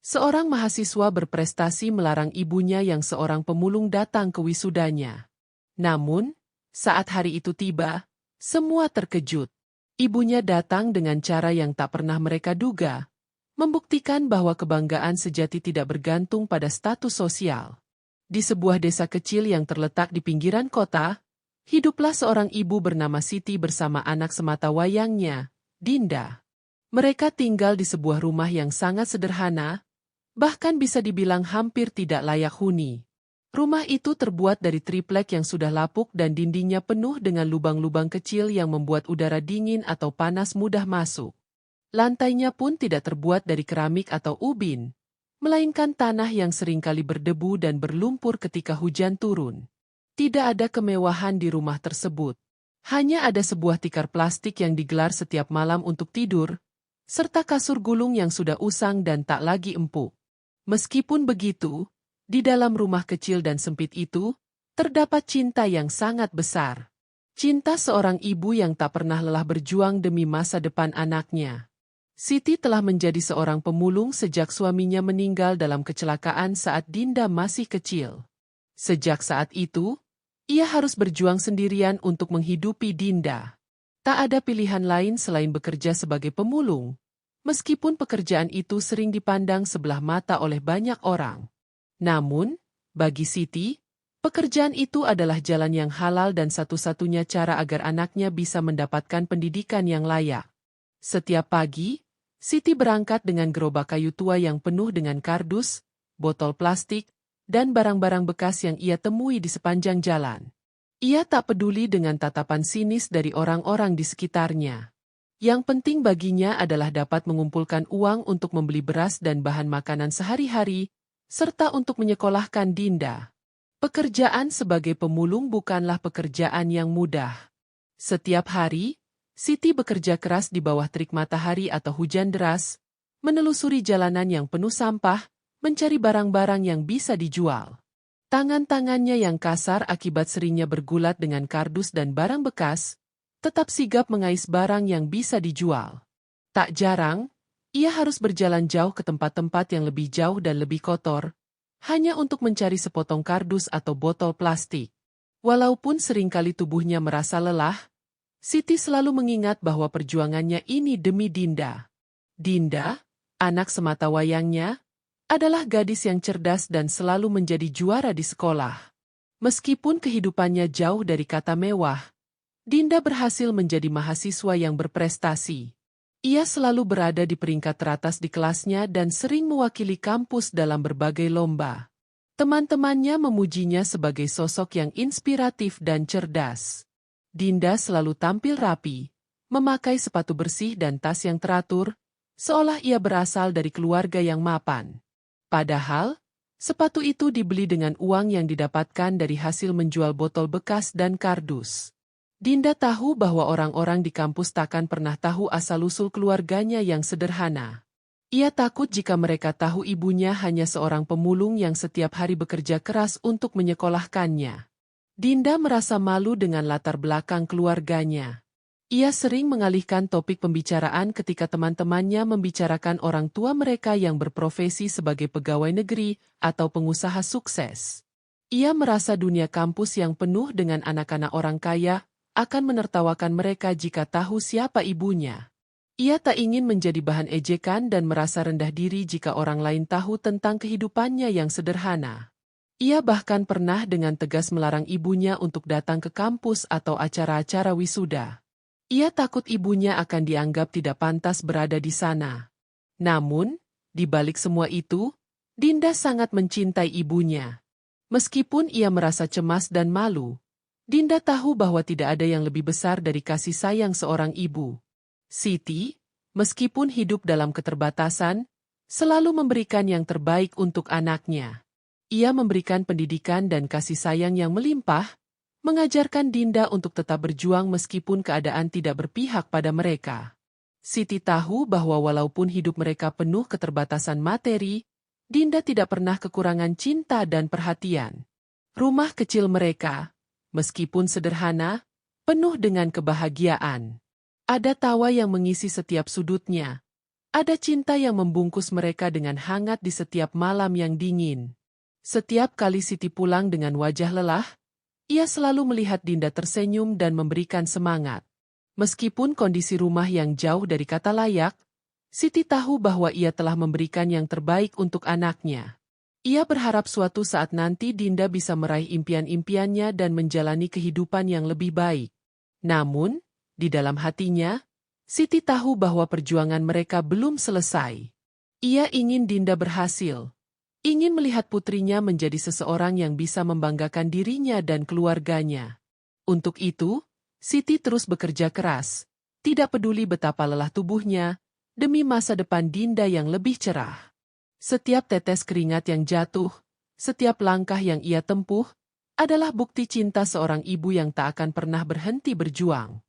Seorang mahasiswa berprestasi melarang ibunya yang seorang pemulung datang ke wisudanya. Namun, saat hari itu tiba, semua terkejut. Ibunya datang dengan cara yang tak pernah mereka duga, membuktikan bahwa kebanggaan sejati tidak bergantung pada status sosial. Di sebuah desa kecil yang terletak di pinggiran kota, hiduplah seorang ibu bernama Siti bersama anak sematawayangnya, Dinda. Mereka tinggal di sebuah rumah yang sangat sederhana, bahkan bisa dibilang hampir tidak layak huni. Rumah itu terbuat dari triplek yang sudah lapuk dan dindingnya penuh dengan lubang-lubang kecil yang membuat udara dingin atau panas mudah masuk. Lantainya pun tidak terbuat dari keramik atau ubin, melainkan tanah yang seringkali berdebu dan berlumpur ketika hujan turun. Tidak ada kemewahan di rumah tersebut. Hanya ada sebuah tikar plastik yang digelar setiap malam untuk tidur, serta kasur gulung yang sudah usang dan tak lagi empuk. Meskipun begitu, di dalam rumah kecil dan sempit itu, terdapat cinta yang sangat besar. Cinta seorang ibu yang tak pernah lelah berjuang demi masa depan anaknya. Siti telah menjadi seorang pemulung sejak suaminya meninggal dalam kecelakaan saat Dinda masih kecil. Sejak saat itu, ia harus berjuang sendirian untuk menghidupi Dinda. Tak ada pilihan lain selain bekerja sebagai pemulung, meskipun pekerjaan itu sering dipandang sebelah mata oleh banyak orang. Namun, bagi Siti, pekerjaan itu adalah jalan yang halal dan satu-satunya cara agar anaknya bisa mendapatkan pendidikan yang layak. Setiap pagi, Siti berangkat dengan gerobak kayu tua yang penuh dengan kardus, botol plastik, dan barang-barang bekas yang ia temui di sepanjang jalan. Ia tak peduli dengan tatapan sinis dari orang-orang di sekitarnya. Yang penting baginya adalah dapat mengumpulkan uang untuk membeli beras dan bahan makanan sehari-hari, serta untuk menyekolahkan Dinda. Pekerjaan sebagai pemulung bukanlah pekerjaan yang mudah. Setiap hari, Siti bekerja keras di bawah terik matahari atau hujan deras, menelusuri jalanan yang penuh sampah, mencari barang-barang yang bisa dijual. Tangan-tangannya yang kasar akibat seringnya bergulat dengan kardus dan barang bekas, tetap sigap mengais barang yang bisa dijual. Tak jarang, ia harus berjalan jauh ke tempat-tempat yang lebih jauh dan lebih kotor, hanya untuk mencari sepotong kardus atau botol plastik. Walaupun seringkali tubuhnya merasa lelah, Siti selalu mengingat bahwa perjuangannya ini demi Dinda. Dinda, anak sematawayangnya, adalah gadis yang cerdas dan selalu menjadi juara di sekolah. Meskipun kehidupannya jauh dari kata mewah, Dinda berhasil menjadi mahasiswa yang berprestasi. Ia selalu berada di peringkat teratas di kelasnya dan sering mewakili kampus dalam berbagai lomba. Teman-temannya memujinya sebagai sosok yang inspiratif dan cerdas. Dinda selalu tampil rapi, memakai sepatu bersih dan tas yang teratur, seolah ia berasal dari keluarga yang mapan. Padahal, sepatu itu dibeli dengan uang yang didapatkan dari hasil menjual botol bekas dan kardus. Dinda tahu bahwa orang-orang di kampus takkan pernah tahu asal-usul keluarganya yang sederhana. Ia takut jika mereka tahu ibunya hanya seorang pemulung yang setiap hari bekerja keras untuk menyekolahkannya. Dinda merasa malu dengan latar belakang keluarganya. Ia sering mengalihkan topik pembicaraan ketika teman-temannya membicarakan orang tua mereka yang berprofesi sebagai pegawai negeri atau pengusaha sukses. Ia merasa dunia kampus yang penuh dengan anak-anak orang kaya akan menertawakan mereka jika tahu siapa ibunya. Ia tak ingin menjadi bahan ejekan dan merasa rendah diri jika orang lain tahu tentang kehidupannya yang sederhana. Ia bahkan pernah dengan tegas melarang ibunya untuk datang ke kampus atau acara-acara wisuda. Ia takut ibunya akan dianggap tidak pantas berada di sana. Namun, di balik semua itu, Dinda sangat mencintai ibunya. Meskipun ia merasa cemas dan malu, Dinda tahu bahwa tidak ada yang lebih besar dari kasih sayang seorang ibu. Siti, meskipun hidup dalam keterbatasan, selalu memberikan yang terbaik untuk anaknya. Ia memberikan pendidikan dan kasih sayang yang melimpah, mengajarkan Dinda untuk tetap berjuang meskipun keadaan tidak berpihak pada mereka. Siti tahu bahwa walaupun hidup mereka penuh keterbatasan materi, Dinda tidak pernah kekurangan cinta dan perhatian. Rumah kecil mereka, meskipun sederhana, penuh dengan kebahagiaan. Ada tawa yang mengisi setiap sudutnya. Ada cinta yang membungkus mereka dengan hangat di setiap malam yang dingin. Setiap kali Siti pulang dengan wajah lelah, ia selalu melihat Dinda tersenyum dan memberikan semangat. Meskipun kondisi rumah yang jauh dari kata layak, Siti tahu bahwa ia telah memberikan yang terbaik untuk anaknya. Ia berharap suatu saat nanti Dinda bisa meraih impian-impiannya dan menjalani kehidupan yang lebih baik. Namun, di dalam hatinya, Siti tahu bahwa perjuangan mereka belum selesai. Ia ingin Dinda berhasil. Ingin melihat putrinya menjadi seseorang yang bisa membanggakan dirinya dan keluarganya. Untuk itu, Siti terus bekerja keras, tidak peduli betapa lelah tubuhnya, demi masa depan Dinda yang lebih cerah. Setiap tetes keringat yang jatuh, setiap langkah yang ia tempuh, adalah bukti cinta seorang ibu yang tak akan pernah berhenti berjuang.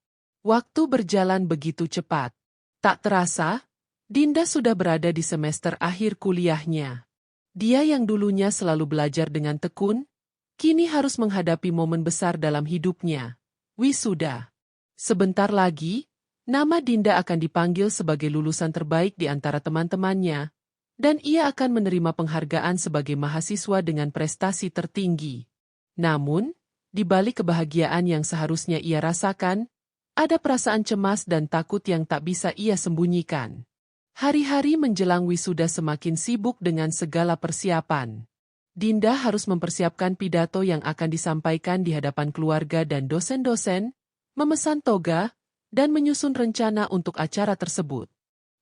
Waktu berjalan begitu cepat. Tak terasa, Dinda sudah berada di semester akhir kuliahnya. Dia yang dulunya selalu belajar dengan tekun, kini harus menghadapi momen besar dalam hidupnya, wisuda. Sebentar lagi, nama Dinda akan dipanggil sebagai lulusan terbaik di antara teman-temannya, dan ia akan menerima penghargaan sebagai mahasiswa dengan prestasi tertinggi. Namun, di balik kebahagiaan yang seharusnya ia rasakan, ada perasaan cemas dan takut yang tak bisa ia sembunyikan. Hari-hari menjelang wisuda semakin sibuk dengan segala persiapan. Dinda harus mempersiapkan pidato yang akan disampaikan di hadapan keluarga dan dosen-dosen, memesan toga, dan menyusun rencana untuk acara tersebut.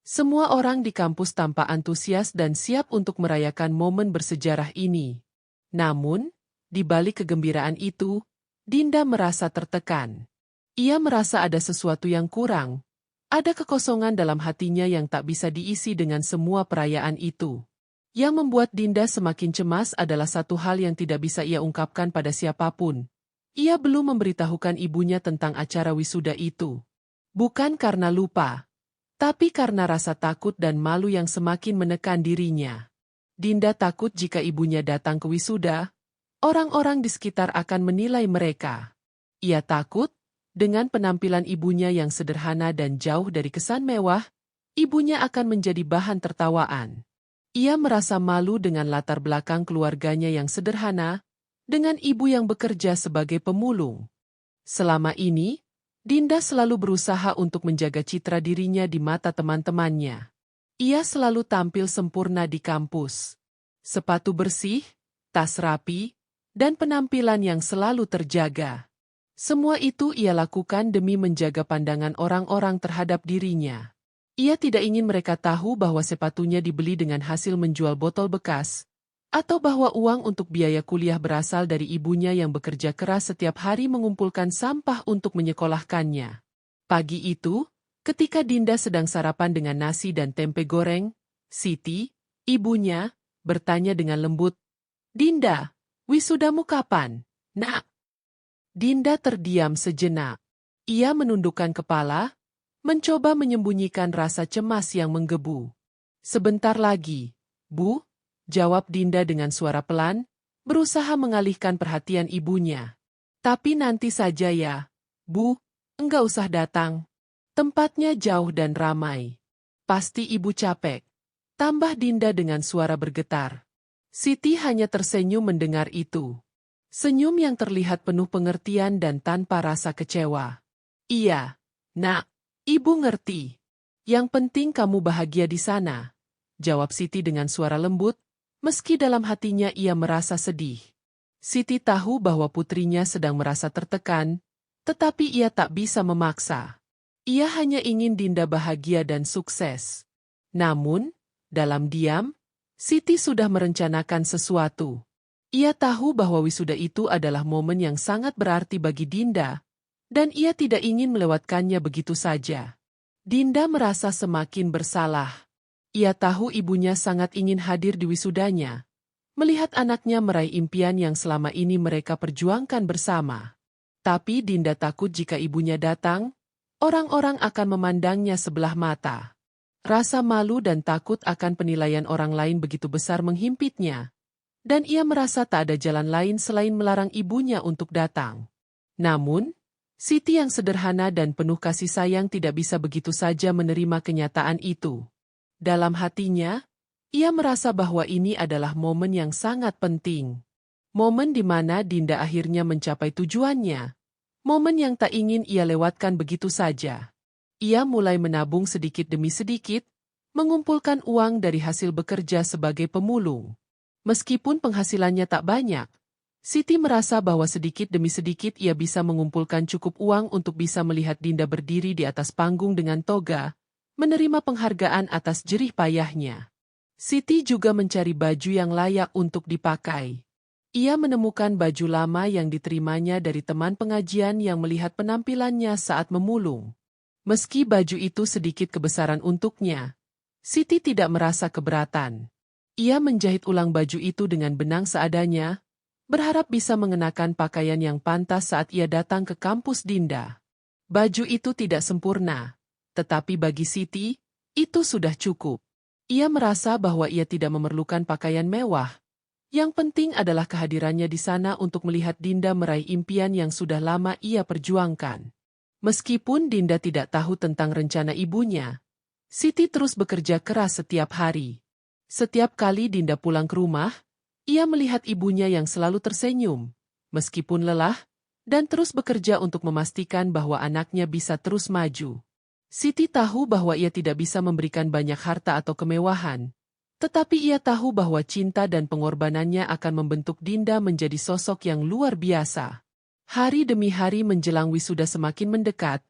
Semua orang di kampus tampak antusias dan siap untuk merayakan momen bersejarah ini. Namun, di balik kegembiraan itu, Dinda merasa tertekan. Ia merasa ada sesuatu yang kurang. Ada kekosongan dalam hatinya yang tak bisa diisi dengan semua perayaan itu. Yang membuat Dinda semakin cemas adalah satu hal yang tidak bisa ia ungkapkan pada siapapun. Ia belum memberitahukan ibunya tentang acara wisuda itu. Bukan karena lupa, tapi karena rasa takut dan malu yang semakin menekan dirinya. Dinda takut jika ibunya datang ke wisuda, orang-orang di sekitar akan menilai mereka. Ia takut, dengan penampilan ibunya yang sederhana dan jauh dari kesan mewah, ibunya akan menjadi bahan tertawaan. Ia merasa malu dengan latar belakang keluarganya yang sederhana, dengan ibu yang bekerja sebagai pemulung. Selama ini, Dinda selalu berusaha untuk menjaga citra dirinya di mata teman-temannya. Ia selalu tampil sempurna di kampus. Sepatu bersih, tas rapi, dan penampilan yang selalu terjaga. Semua itu ia lakukan demi menjaga pandangan orang-orang terhadap dirinya. Ia tidak ingin mereka tahu bahwa sepatunya dibeli dengan hasil menjual botol bekas, atau bahwa uang untuk biaya kuliah berasal dari ibunya yang bekerja keras setiap hari mengumpulkan sampah untuk menyekolahkannya. Pagi itu, ketika Dinda sedang sarapan dengan nasi dan tempe goreng, Siti, ibunya, bertanya dengan lembut, "Dinda, wisudamu kapan, Nak?" Dinda terdiam sejenak. Ia menundukkan kepala, mencoba menyembunyikan rasa cemas yang menggebu. "Sebentar lagi, Bu," jawab Dinda dengan suara pelan, berusaha mengalihkan perhatian ibunya. "Tapi nanti saja ya, Bu, enggak usah datang. Tempatnya jauh dan ramai. Pasti Ibu capek," tambah Dinda dengan suara bergetar. Siti hanya tersenyum mendengar itu. Senyum yang terlihat penuh pengertian dan tanpa rasa kecewa. "Iya, Nak, Ibu ngerti. Yang penting kamu bahagia di sana," jawab Siti dengan suara lembut, meski dalam hatinya ia merasa sedih. Siti tahu bahwa putrinya sedang merasa tertekan, tetapi ia tak bisa memaksa. Ia hanya ingin Dinda bahagia dan sukses. Namun, dalam diam, Siti sudah merencanakan sesuatu. Ia tahu bahwa wisuda itu adalah momen yang sangat berarti bagi Dinda, dan ia tidak ingin melewatkannya begitu saja. Dinda merasa semakin bersalah. Ia tahu ibunya sangat ingin hadir di wisudanya, melihat anaknya meraih impian yang selama ini mereka perjuangkan bersama. Tapi Dinda takut jika ibunya datang, orang-orang akan memandangnya sebelah mata. Rasa malu dan takut akan penilaian orang lain begitu besar menghimpitnya. Dan ia merasa tak ada jalan lain selain melarang ibunya untuk datang. Namun, Siti yang sederhana dan penuh kasih sayang tidak bisa begitu saja menerima kenyataan itu. Dalam hatinya, ia merasa bahwa ini adalah momen yang sangat penting. Momen di mana Dinda akhirnya mencapai tujuannya. Momen yang tak ingin ia lewatkan begitu saja. Ia mulai menabung sedikit demi sedikit, mengumpulkan uang dari hasil bekerja sebagai pemulung. Meskipun penghasilannya tak banyak, Siti merasa bahwa sedikit demi sedikit ia bisa mengumpulkan cukup uang untuk bisa melihat Dinda berdiri di atas panggung dengan toga, menerima penghargaan atas jerih payahnya. Siti juga mencari baju yang layak untuk dipakai. Ia menemukan baju lama yang diterimanya dari teman pengajian yang melihat penampilannya saat memulung. Meski baju itu sedikit kebesaran untuknya, Siti tidak merasa keberatan. Ia menjahit ulang baju itu dengan benang seadanya, berharap bisa mengenakan pakaian yang pantas saat ia datang ke kampus Dinda. Baju itu tidak sempurna, tetapi bagi Siti, itu sudah cukup. Ia merasa bahwa ia tidak memerlukan pakaian mewah. Yang penting adalah kehadirannya di sana untuk melihat Dinda meraih impian yang sudah lama ia perjuangkan. Meskipun Dinda tidak tahu tentang rencana ibunya, Siti terus bekerja keras setiap hari. Setiap kali Dinda pulang ke rumah, ia melihat ibunya yang selalu tersenyum, meskipun lelah, dan terus bekerja untuk memastikan bahwa anaknya bisa terus maju. Siti tahu bahwa ia tidak bisa memberikan banyak harta atau kemewahan, tetapi ia tahu bahwa cinta dan pengorbanannya akan membentuk Dinda menjadi sosok yang luar biasa. Hari demi hari menjelang wisuda semakin mendekat,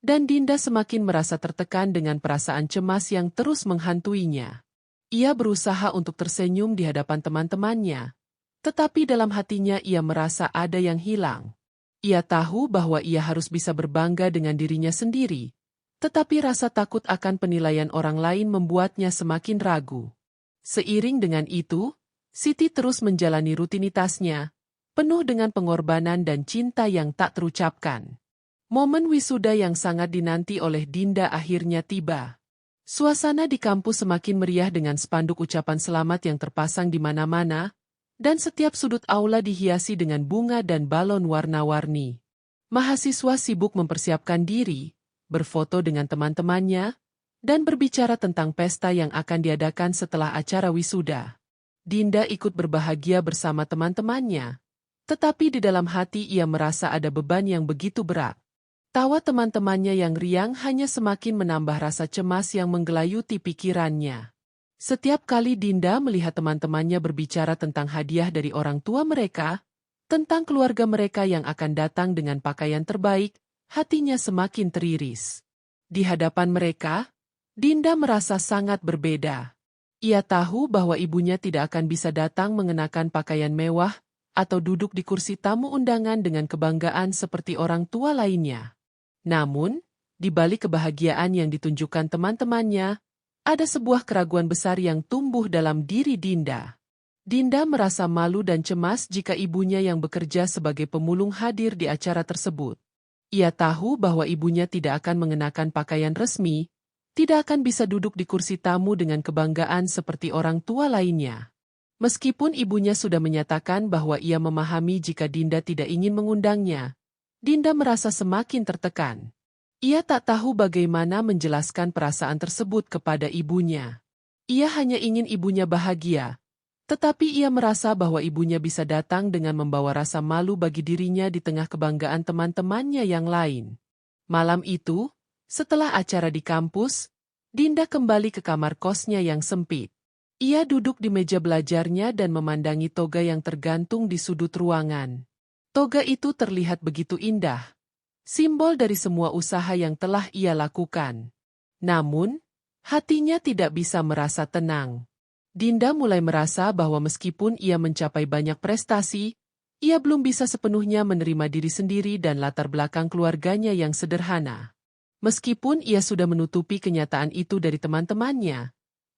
dan Dinda semakin merasa tertekan dengan perasaan cemas yang terus menghantuinya. Ia berusaha untuk tersenyum di hadapan teman-temannya, tetapi dalam hatinya ia merasa ada yang hilang. Ia tahu bahwa ia harus bisa berbangga dengan dirinya sendiri, tetapi rasa takut akan penilaian orang lain membuatnya semakin ragu. Seiring dengan itu, Siti terus menjalani rutinitasnya, penuh dengan pengorbanan dan cinta yang tak terucapkan. Momen wisuda yang sangat dinanti oleh Dinda akhirnya tiba. Suasana di kampus semakin meriah dengan spanduk ucapan selamat yang terpasang di mana-mana, dan setiap sudut aula dihiasi dengan bunga dan balon warna-warni. Mahasiswa sibuk mempersiapkan diri, berfoto dengan teman-temannya, dan berbicara tentang pesta yang akan diadakan setelah acara wisuda. Dinda ikut berbahagia bersama teman-temannya, tetapi di dalam hati ia merasa ada beban yang begitu berat. Tawa teman-temannya yang riang hanya semakin menambah rasa cemas yang menggelayuti pikirannya. Setiap kali Dinda melihat teman-temannya berbicara tentang hadiah dari orang tua mereka, tentang keluarga mereka yang akan datang dengan pakaian terbaik, hatinya semakin teriris. Di hadapan mereka, Dinda merasa sangat berbeda. Ia tahu bahwa ibunya tidak akan bisa datang mengenakan pakaian mewah atau duduk di kursi tamu undangan dengan kebanggaan seperti orang tua lainnya. Namun, di balik kebahagiaan yang ditunjukkan teman-temannya, ada sebuah keraguan besar yang tumbuh dalam diri Dinda. Dinda merasa malu dan cemas jika ibunya yang bekerja sebagai pemulung hadir di acara tersebut. Ia tahu bahwa ibunya tidak akan mengenakan pakaian resmi, tidak akan bisa duduk di kursi tamu dengan kebanggaan seperti orang tua lainnya. Meskipun ibunya sudah menyatakan bahwa ia memahami jika Dinda tidak ingin mengundangnya, Dinda merasa semakin tertekan. Ia tak tahu bagaimana menjelaskan perasaan tersebut kepada ibunya. Ia hanya ingin ibunya bahagia, tetapi ia merasa bahwa ibunya bisa datang dengan membawa rasa malu bagi dirinya di tengah kebanggaan teman-temannya yang lain. Malam itu, setelah acara di kampus, Dinda kembali ke kamar kosnya yang sempit. Ia duduk di meja belajarnya dan memandangi toga yang tergantung di sudut ruangan. Toga itu terlihat begitu indah, simbol dari semua usaha yang telah ia lakukan. Namun, hatinya tidak bisa merasa tenang. Dinda mulai merasa bahwa meskipun ia mencapai banyak prestasi, ia belum bisa sepenuhnya menerima diri sendiri dan latar belakang keluarganya yang sederhana. Meskipun ia sudah menutupi kenyataan itu dari teman-temannya,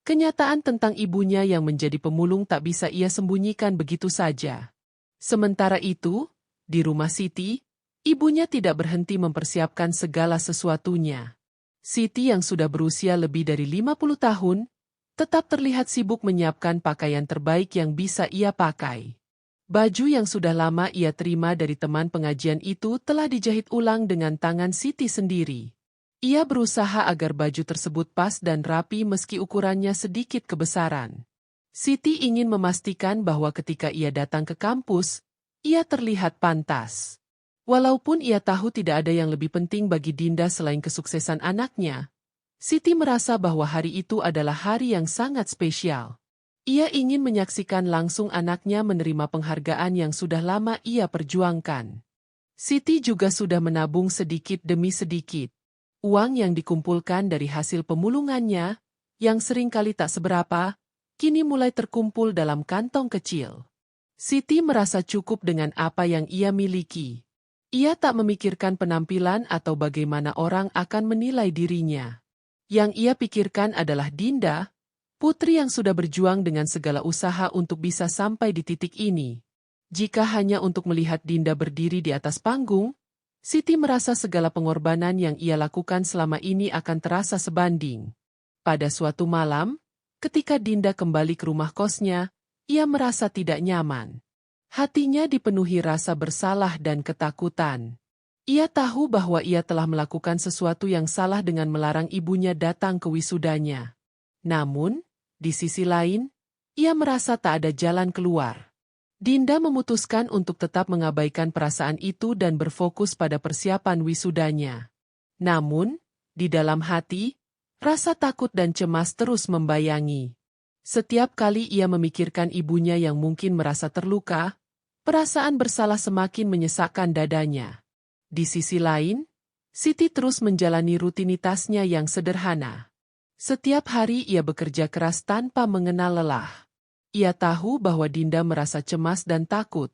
kenyataan tentang ibunya yang menjadi pemulung tak bisa ia sembunyikan begitu saja. Sementara itu, di rumah Siti, ibunya tidak berhenti mempersiapkan segala sesuatunya. Siti yang sudah berusia lebih dari 50 tahun, tetap terlihat sibuk menyiapkan pakaian terbaik yang bisa ia pakai. Baju yang sudah lama ia terima dari teman pengajian itu telah dijahit ulang dengan tangan Siti sendiri. Ia berusaha agar baju tersebut pas dan rapi meski ukurannya sedikit kebesaran. Siti ingin memastikan bahwa ketika ia datang ke kampus, ia terlihat pantas. Walaupun ia tahu tidak ada yang lebih penting bagi Dinda selain kesuksesan anaknya, Siti merasa bahwa hari itu adalah hari yang sangat spesial. Ia ingin menyaksikan langsung anaknya menerima penghargaan yang sudah lama ia perjuangkan. Siti juga sudah menabung sedikit demi sedikit. Uang yang dikumpulkan dari hasil pemulungannya, yang seringkali tak seberapa, kini mulai terkumpul dalam kantong kecil. Siti merasa cukup dengan apa yang ia miliki. Ia tak memikirkan penampilan atau bagaimana orang akan menilai dirinya. Yang ia pikirkan adalah Dinda, putri yang sudah berjuang dengan segala usaha untuk bisa sampai di titik ini. Jika hanya untuk melihat Dinda berdiri di atas panggung, Siti merasa segala pengorbanan yang ia lakukan selama ini akan terasa sebanding. Pada suatu malam, ketika Dinda kembali ke rumah kosnya, ia merasa tidak nyaman. Hatinya dipenuhi rasa bersalah dan ketakutan. Ia tahu bahwa ia telah melakukan sesuatu yang salah dengan melarang ibunya datang ke wisudanya. Namun, di sisi lain, ia merasa tak ada jalan keluar. Dinda memutuskan untuk tetap mengabaikan perasaan itu dan berfokus pada persiapan wisudanya. Namun, di dalam hati, rasa takut dan cemas terus membayangi. Setiap kali ia memikirkan ibunya yang mungkin merasa terluka, perasaan bersalah semakin menyesakkan dadanya. Di sisi lain, Siti terus menjalani rutinitasnya yang sederhana. Setiap hari ia bekerja keras tanpa mengenal lelah. Ia tahu bahwa Dinda merasa cemas dan takut,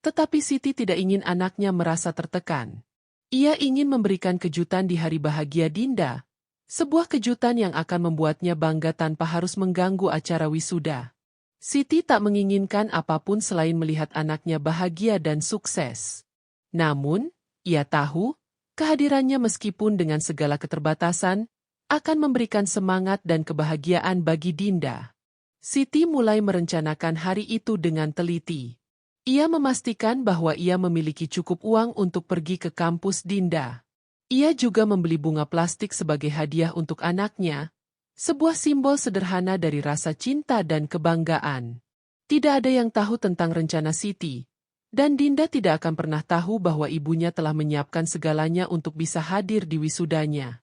tetapi Siti tidak ingin anaknya merasa tertekan. Ia ingin memberikan kejutan di hari bahagia Dinda, sebuah kejutan yang akan membuatnya bangga tanpa harus mengganggu acara wisuda. Siti tak menginginkan apapun selain melihat anaknya bahagia dan sukses. Namun, ia tahu, kehadirannya meskipun dengan segala keterbatasan, akan memberikan semangat dan kebahagiaan bagi Dinda. Siti mulai merencanakan hari itu dengan teliti. Ia memastikan bahwa ia memiliki cukup uang untuk pergi ke kampus Dinda. Ia juga membeli bunga plastik sebagai hadiah untuk anaknya, sebuah simbol sederhana dari rasa cinta dan kebanggaan. Tidak ada yang tahu tentang rencana Siti, dan Dinda tidak akan pernah tahu bahwa ibunya telah menyiapkan segalanya untuk bisa hadir di wisudanya.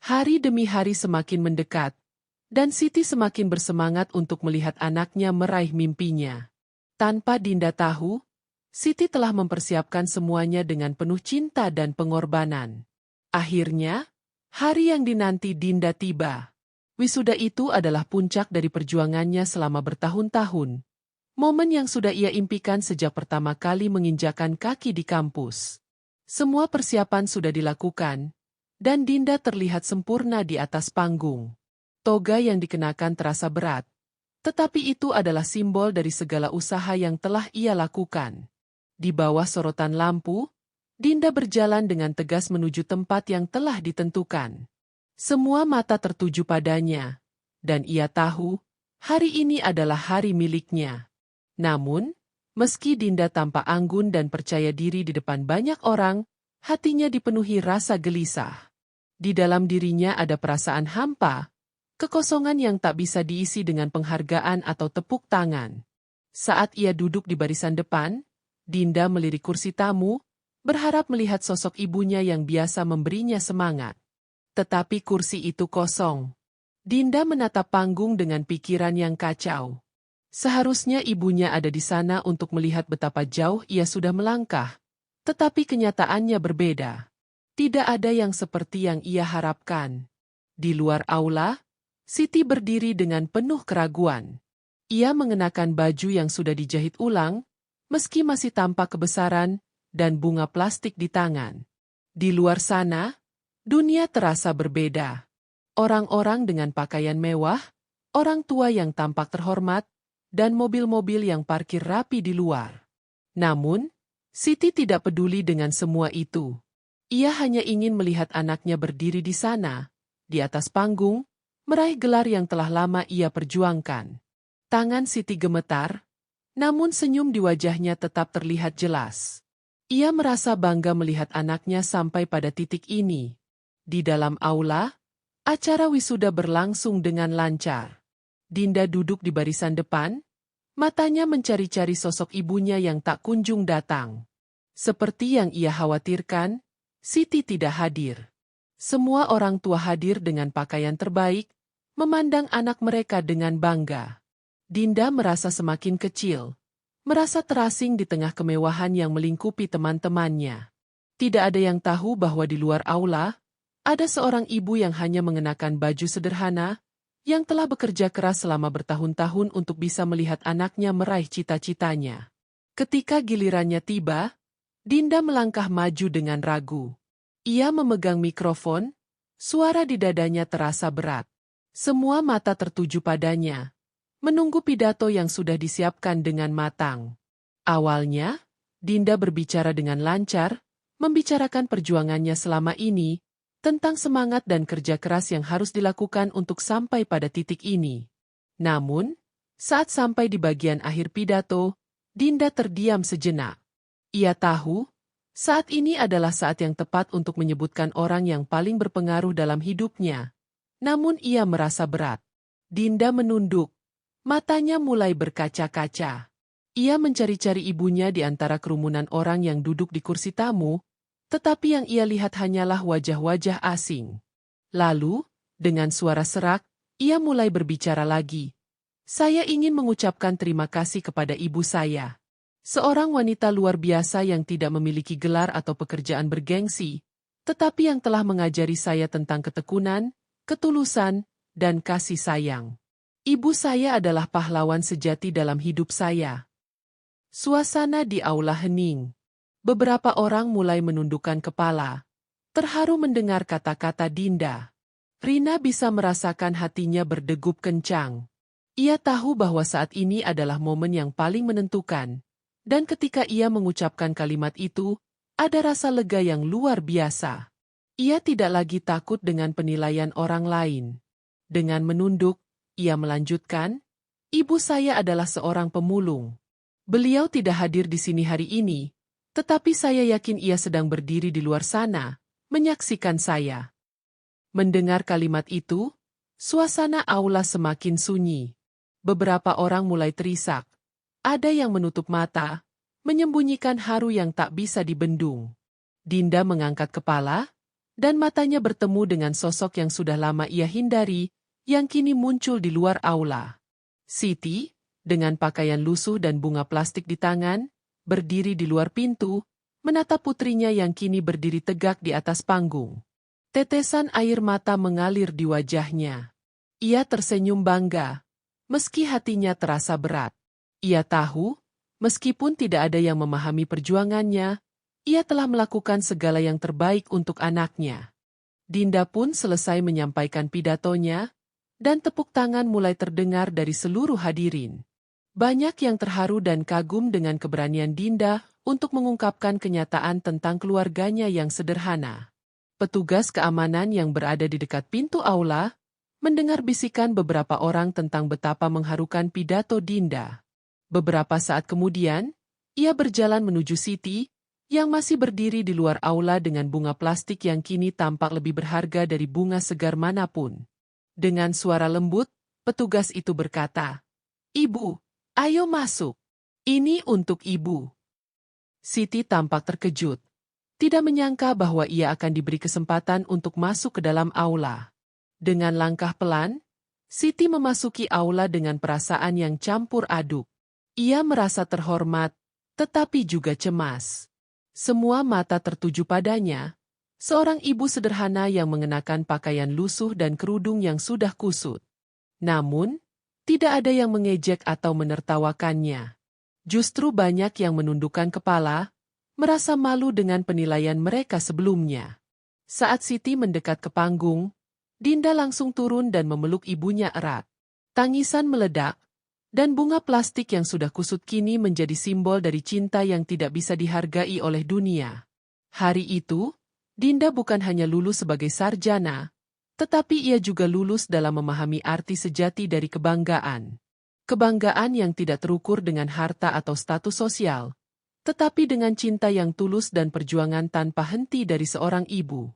Hari demi hari semakin mendekat, dan Siti semakin bersemangat untuk melihat anaknya meraih mimpinya. Tanpa Dinda tahu, Siti telah mempersiapkan semuanya dengan penuh cinta dan pengorbanan. Akhirnya, hari yang dinanti Dinda tiba. Wisuda itu adalah puncak dari perjuangannya selama bertahun-tahun. Momen yang sudah ia impikan sejak pertama kali menginjakan kaki di kampus. Semua persiapan sudah dilakukan, dan Dinda terlihat sempurna di atas panggung. Toga yang dikenakan terasa berat, tetapi itu adalah simbol dari segala usaha yang telah ia lakukan. Di bawah sorotan lampu, Dinda berjalan dengan tegas menuju tempat yang telah ditentukan. Semua mata tertuju padanya, dan ia tahu, hari ini adalah hari miliknya. Namun, meski Dinda tampak anggun dan percaya diri di depan banyak orang, hatinya dipenuhi rasa gelisah. Di dalam dirinya ada perasaan hampa, kekosongan yang tak bisa diisi dengan penghargaan atau tepuk tangan. Saat ia duduk di barisan depan, Dinda melirik kursi tamu, berharap melihat sosok ibunya yang biasa memberinya semangat. Tetapi kursi itu kosong. Dinda menatap panggung dengan pikiran yang kacau. Seharusnya ibunya ada di sana untuk melihat betapa jauh ia sudah melangkah, tetapi kenyataannya berbeda. Tidak ada yang seperti yang ia harapkan. Di luar aula, Siti berdiri dengan penuh keraguan. Ia mengenakan baju yang sudah dijahit ulang, meski masih tampak kebesaran, dan bunga plastik di tangan. Di luar sana, dunia terasa berbeda. Orang-orang dengan pakaian mewah, orang tua yang tampak terhormat, dan mobil-mobil yang parkir rapi di luar. Namun, Siti tidak peduli dengan semua itu. Ia hanya ingin melihat anaknya berdiri di sana, di atas panggung, meraih gelar yang telah lama ia perjuangkan. Tangan Siti gemetar, namun senyum di wajahnya tetap terlihat jelas. Ia merasa bangga melihat anaknya sampai pada titik ini. Di dalam aula, acara wisuda berlangsung dengan lancar. Dinda duduk di barisan depan, matanya mencari-cari sosok ibunya yang tak kunjung datang. Seperti yang ia khawatirkan, Siti tidak hadir. Semua orang tua hadir dengan pakaian terbaik, memandang anak mereka dengan bangga. Dinda merasa semakin kecil, merasa terasing di tengah kemewahan yang melingkupi teman-temannya. Tidak ada yang tahu bahwa di luar aula, ada seorang ibu yang hanya mengenakan baju sederhana, yang telah bekerja keras selama bertahun-tahun untuk bisa melihat anaknya meraih cita-citanya. Ketika gilirannya tiba, Dinda melangkah maju dengan ragu. Ia memegang mikrofon, suara di dadanya terasa berat. Semua mata tertuju padanya, menunggu pidato yang sudah disiapkan dengan matang. Awalnya, Dinda berbicara dengan lancar, membicarakan perjuangannya selama ini, tentang semangat dan kerja keras yang harus dilakukan untuk sampai pada titik ini. Namun, saat sampai di bagian akhir pidato, Dinda terdiam sejenak. Ia tahu, saat ini adalah saat yang tepat untuk menyebutkan orang yang paling berpengaruh dalam hidupnya. Namun ia merasa berat. Dinda menunduk, matanya mulai berkaca-kaca. Ia mencari-cari ibunya di antara kerumunan orang yang duduk di kursi tamu, tetapi yang ia lihat hanyalah wajah-wajah asing. Lalu, dengan suara serak, ia mulai berbicara lagi. Saya ingin mengucapkan terima kasih kepada ibu saya. Seorang wanita luar biasa yang tidak memiliki gelar atau pekerjaan bergengsi, tetapi yang telah mengajari saya tentang ketekunan, ketulusan, dan kasih sayang. Ibu saya adalah pahlawan sejati dalam hidup saya. Suasana di aula hening. Beberapa orang mulai menundukkan kepala, terharu mendengar kata-kata Dinda. Rina bisa merasakan hatinya berdegup kencang. Ia tahu bahwa saat ini adalah momen yang paling menentukan, dan ketika ia mengucapkan kalimat itu, ada rasa lega yang luar biasa. Ia tidak lagi takut dengan penilaian orang lain. Dengan menunduk, ia melanjutkan, "Ibu saya adalah seorang pemulung. Beliau tidak hadir di sini hari ini, tetapi saya yakin ia sedang berdiri di luar sana, menyaksikan saya." Mendengar kalimat itu, suasana aula semakin sunyi. Beberapa orang mulai terisak. Ada yang menutup mata, menyembunyikan haru yang tak bisa dibendung. Dinda mengangkat kepala, dan matanya bertemu dengan sosok yang sudah lama ia hindari, yang kini muncul di luar aula. Siti, dengan pakaian lusuh dan bunga plastik di tangan, berdiri di luar pintu, menatap putrinya yang kini berdiri tegak di atas panggung. Tetesan air mata mengalir di wajahnya. Ia tersenyum bangga, meski hatinya terasa berat. Ia tahu, meskipun tidak ada yang memahami perjuangannya, ia telah melakukan segala yang terbaik untuk anaknya. Dinda pun selesai menyampaikan pidatonya, dan tepuk tangan mulai terdengar dari seluruh hadirin. Banyak yang terharu dan kagum dengan keberanian Dinda untuk mengungkapkan kenyataan tentang keluarganya yang sederhana. Petugas keamanan yang berada di dekat pintu aula mendengar bisikan beberapa orang tentang betapa mengharukan pidato Dinda. Beberapa saat kemudian, ia berjalan menuju Siti, yang masih berdiri di luar aula dengan bunga plastik yang kini tampak lebih berharga dari bunga segar manapun. Dengan suara lembut, petugas itu berkata, "Ibu, ayo masuk. Ini untuk ibu." Siti tampak terkejut. Tidak menyangka bahwa ia akan diberi kesempatan untuk masuk ke dalam aula. Dengan langkah pelan, Siti memasuki aula dengan perasaan yang campur aduk. Ia merasa terhormat, tetapi juga cemas. Semua mata tertuju padanya, seorang ibu sederhana yang mengenakan pakaian lusuh dan kerudung yang sudah kusut. Namun, tidak ada yang mengejek atau menertawakannya. Justru banyak yang menundukkan kepala, merasa malu dengan penilaian mereka sebelumnya. Saat Siti mendekat ke panggung, Dinda langsung turun dan memeluk ibunya erat. Tangisan meledak, dan bunga plastik yang sudah kusut kini menjadi simbol dari cinta yang tidak bisa dihargai oleh dunia. Hari itu, Dinda bukan hanya lulus sebagai sarjana, tetapi ia juga lulus dalam memahami arti sejati dari kebanggaan. Kebanggaan yang tidak terukur dengan harta atau status sosial, tetapi dengan cinta yang tulus dan perjuangan tanpa henti dari seorang ibu.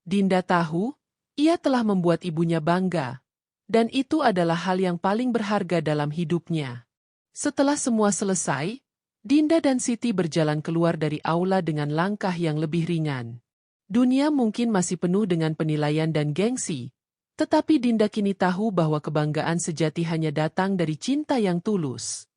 Dinda tahu, ia telah membuat ibunya bangga. Dan itu adalah hal yang paling berharga dalam hidupnya. Setelah semua selesai, Dinda dan Siti berjalan keluar dari aula dengan langkah yang lebih ringan. Dunia mungkin masih penuh dengan penilaian dan gengsi, tetapi Dinda kini tahu bahwa kebanggaan sejati hanya datang dari cinta yang tulus.